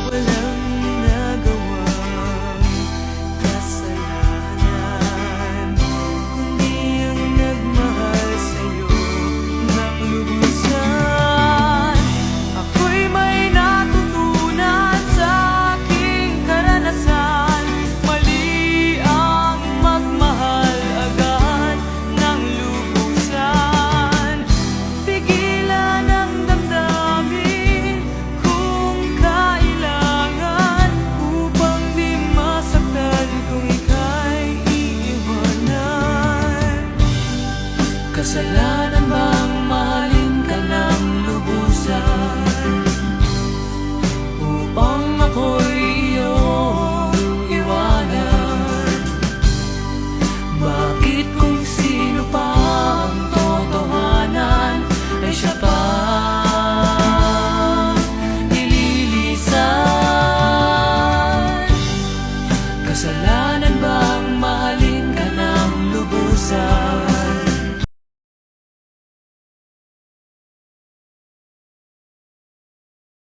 walang nagawang kasalanan, kundi ang nagmahal sa'yo ng lubusan. Ako'y may natutunan sa aking karanasan. Mali ang magmahal agad ng lubusan. Pigilan ang damdamin kung kailangan, upang di masaktan kung ika'y iiwanan. Kasalanan bang mahalin ka ng lubusan, upang ako'y iyong iwanan? Bakit kung sino pa ang totohanan ay siya pa nililisan? Kasalanan